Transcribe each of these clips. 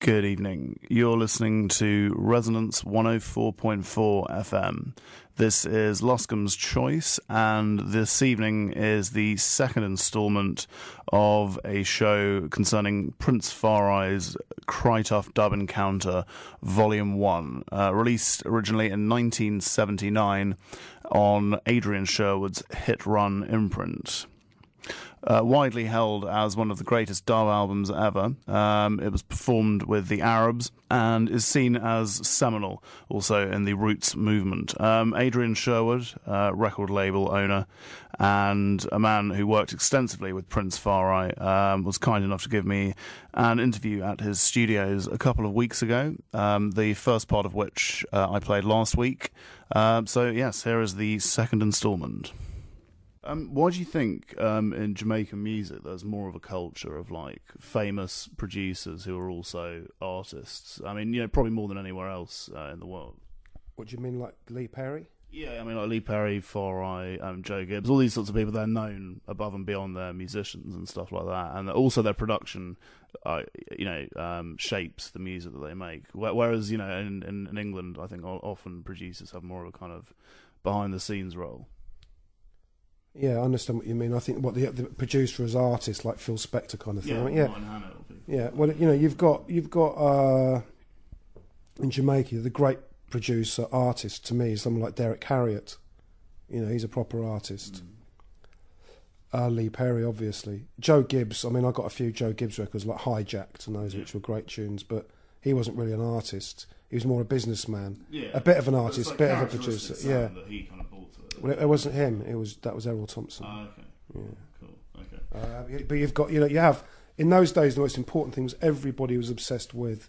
Good evening. You're listening to Resonance 104.4 FM. This is Luscombe's Choice, and this evening is the second instalment of a show concerning Prince Far I's Tuff dub encounter, Volume 1, released originally in 1979 on Adrian Sherwood's Hit Run imprint. Widely held as one of the greatest dub albums ever. It was performed with the Arabs and is seen as seminal also in the Roots movement. Adrian Sherwood, record label owner and a man who worked extensively with Prince Far I, was kind enough to give me an interview at his studios a couple of weeks ago, the first part of which I played last week. So yes, here is the second instalment. Why do you think in Jamaican music there's more of a culture of like famous producers who are also artists? I mean, probably more than anywhere else in the world. What do you mean, like Lee Perry? Yeah, I mean like Lee Perry, Far I, Joe Gibbs, all these sorts of people. They're known above and beyond their musicians and stuff like that, and also their production, shapes the music that they make. Whereas in England, I think often producers have more of a kind of behind the scenes role. Yeah, I understand what you mean. I think what the producer as artist, like Phil Spector kind of thing. Yeah, I mean, yeah. Well, you've got in Jamaica the great producer artist to me is someone like Derek Harriott. He's a proper artist. Lee Perry, obviously. Joe Gibbs. I mean, I got a few Joe Gibbs records like Hijacked and those, which were great tunes, but he wasn't really an artist. He was more a businessman, a bit of an artist, a bit of a producer. Yeah. That he kind of brought to it. Well, it wasn't him. That was Errol Thompson. Oh, okay. Yeah. Cool. Okay. But you've got, you have in those days the most important thing was everybody was obsessed with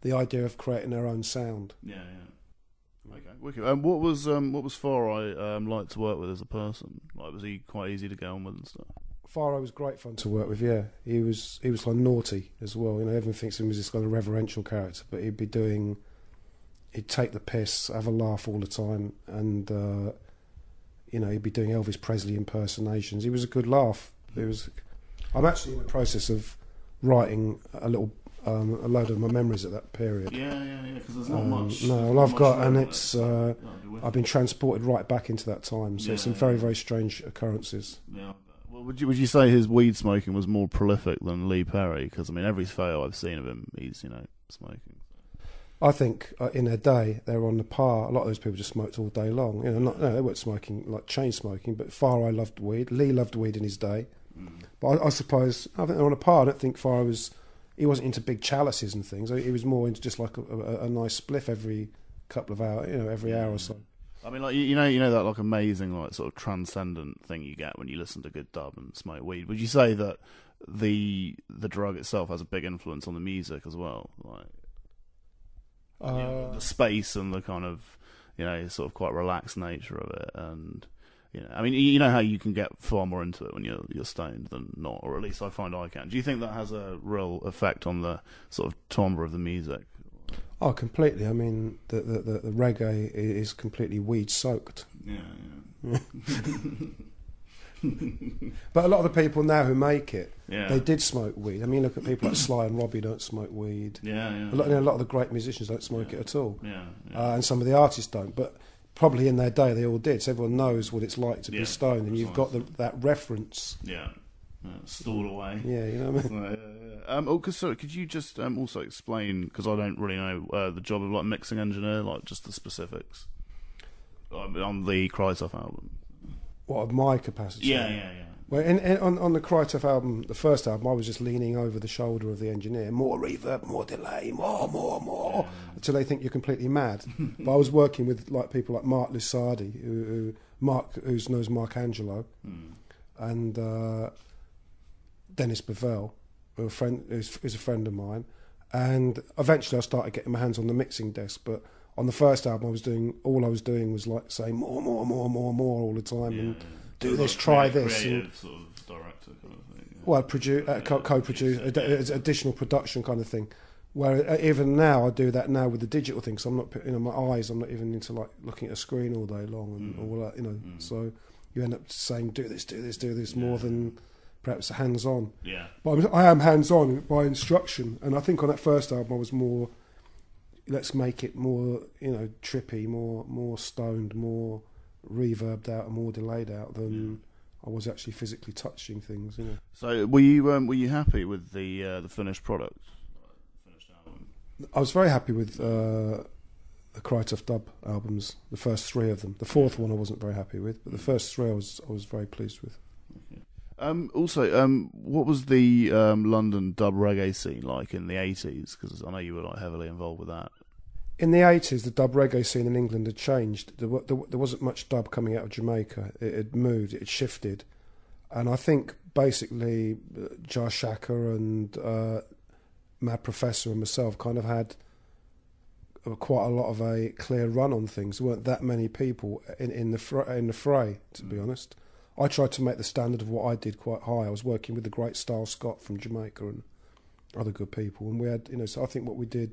the idea of creating their own sound. Yeah. Okay. Wicked. And what was Far I like to work with as a person? Like, was he quite easy to get on with and stuff? Far I was great fun to work with. Yeah, he was like naughty as well. Everyone thinks he was this kind of reverential character, but he'd take the piss, have a laugh all the time, and he'd be doing Elvis Presley impersonations. He was a good laugh. I'm actually in the process of writing a load of my memories at that period. Yeah. Because there's not much. No, well, I've got, and it's. I've been transported right back into that time. So some very, very strange occurrences. Yeah. Well, would you say his weed smoking was more prolific than Lee Perry? Because I mean, every photo I've seen of him, he's smoking. I think in their day they were on the par. A lot of those people just smoked all day long. They weren't smoking like chain smoking, but Far I loved weed. Lee loved weed in his day, but I suppose I think they're on a par. I don't think Far I he wasn't into big chalices and things. He was more into just like a nice spliff every couple of hours, every hour or so. I mean, like you know that like amazing like sort of transcendent thing you get when you listen to good dub and smoke weed. Would you say that the drug itself has a big influence on the music as well? Like the space and the kind of sort of quite relaxed nature of it, and I mean you know how you can get far more into it when you're stoned than not, or at least I find I can. Do you think that has a real effect on the sort of timbre of the music? Oh, completely. I mean, the reggae is completely weed soaked. Yeah. But a lot of the people now who make it, yeah, they did smoke weed. I mean, look at people like Sly and Robbie don't smoke weed. Yeah. A lot of the great musicians don't smoke it at all. Yeah. And some of the artists don't. But probably in their day they all did. So everyone knows what it's like to be stoned, and you've got that reference. Yeah. Stored away. Yeah, you know what I mean. So could you just also explain, because I don't really know the job of like mixing engineer, like just the specifics on the Tuff album. What of my capacity? Yeah. Well, on the Tuff album, the first album, I was just leaning over the shoulder of the engineer, more reverb, more delay, more, until they think you're completely mad. But I was working with like people like Mark Lusardi, who knows Mark Angelo, and Dennis Bavell, who's a friend of mine, and eventually I started getting my hands on the mixing desk. But on the first album, all I was doing was like saying more all the time, and do this, try this, creative sort of director kind of thing. Well, co-produce, additional production kind of thing. Where even now I do that now with the digital thing. So I'm not putting my eyes. I'm not even into like looking at a screen all day long and all that. So you end up saying do this more than perhaps hands-on. Yeah. But I am hands-on by instruction, and I think on that first album I was more, let's make it more, trippy, more stoned, more reverbed out, and more delayed out than I was actually physically touching things. So were you happy with the finished product? Finished album? I was very happy with the Cry Tuff dub albums, the first 3 of them. The 4th one I wasn't very happy with, but the first 3 I was very pleased with. Okay. Also, what was the London dub reggae scene like in the 80s? Because I know you were heavily involved with that. In the 80s, the dub reggae scene in England had changed. There wasn't much dub coming out of Jamaica. It had moved, it had shifted. And I think basically Jar Shaka and Mad Professor and myself kind of had quite a lot of a clear run on things. There weren't that many people in the fray, to be honest. I tried to make the standard of what I did quite high. I was working with the great Style Scott from Jamaica and other good people, and we had, so I think what we did,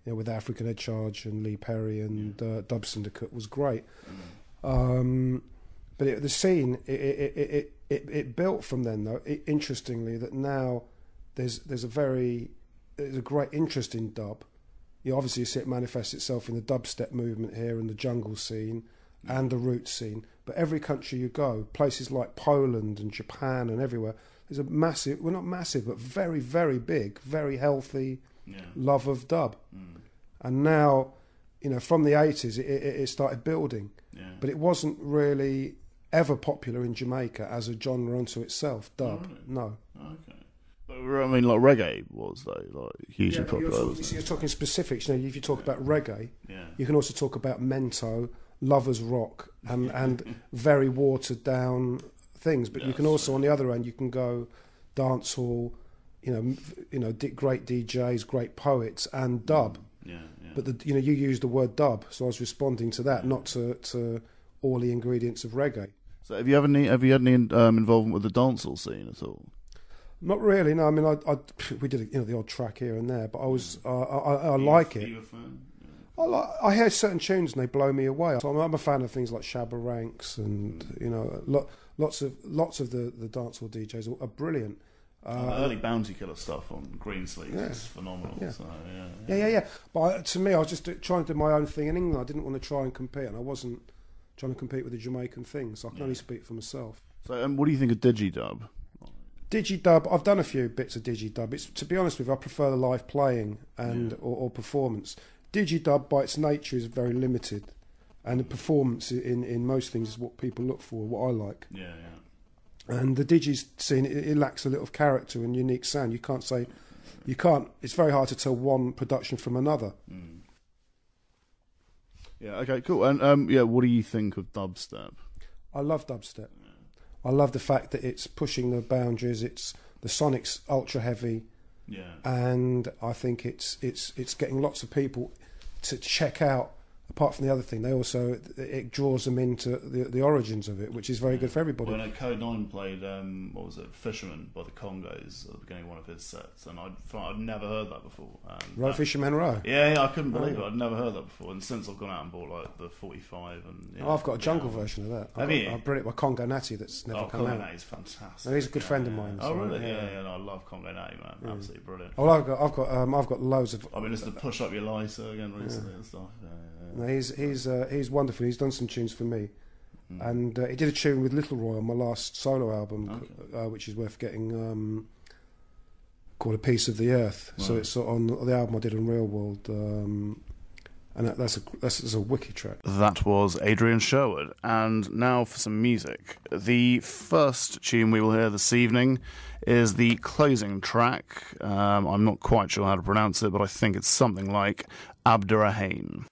with African Head Charge and Lee Perry and Dub Syndicate was great. But the scene it built from then, though. Interestingly, that now there's a great interest in dub. Obviously you see it manifest itself in the dubstep movement here and the jungle scene and the roots scene. But every country you go, places like Poland and Japan and everywhere, there's a massive, well not massive, but very, very big, very healthy love of dub. And now, from the 80s, it started building. But it wasn't really ever popular in Jamaica as a genre unto itself, dub. Oh, really? No. Okay. But I mean, like reggae was though, hugely popular. You're talking specifics. If you talk about reggae, you can also talk about mento, lovers rock, and very watered down things. But you can also, on the other end, you can go dancehall, great DJs, great poets, and dub. But you used the word dub, so I was responding to that, not to all the ingredients of reggae. So have you had any involvement with the dancehall scene at all? Not really. No, I mean, we did the odd track here and there, but I was I like it. Are you a fan? I hear certain tunes and they blow me away. So I'm a fan of things like Shabba Ranks and lots of the dancehall DJs are brilliant. Early Bounty Killer stuff on Greensleeves is phenomenal. Yeah. So, But to me, I was just trying to do my own thing in England. I didn't want to try and compete, and I wasn't trying to compete with the Jamaican thing, so I can only speak for myself. So, what do you think of Digidub? Digidub, I've done a few bits of Digidub. It's, to be honest with you, I prefer the live playing and or performance. Digidub, by its nature, is very limited, and the performance in most things is what people look for, what I like. And the digi scene, it lacks a little character and unique sound. You can't. It's very hard to tell one production from another. Yeah. Okay. Cool. And what do you think of dubstep? I love dubstep. I love the fact that it's pushing the boundaries. The sonic's ultra heavy. And I think it's getting lots of people to check out. Apart from the other thing, it draws them into the origins of it, which is very good for everybody. Well, Code 9 played Fisherman by the Congos at the beginning of one of his sets, and I'd never heard that before. Right, Fisherman Row. Yeah, I couldn't believe it. I'd never heard that before, and since I've gone out and bought the 45, and I've got a jungle version of that. I've brought it by Congo Natty that's never come out. Congo Natty's fantastic. No, he's a good friend of mine. Oh, really? Yeah, I love Congo Natty, man. Absolutely brilliant. Well, I've got loads of. I mean, it's the Push Up Your Lighter again recently and stuff. No, he's wonderful. He's done some tunes for me, and he did a tune with Little Roy on my last solo album, which is worth getting, called A Piece of the Earth. Right. So it's on the album I did on Real World, and that's a wicked track. That was Adrian Sherwood, and now for some music. The first tune we will hear this evening is the closing track. I'm not quite sure how to pronounce it, but I think it's something like Abderrahim.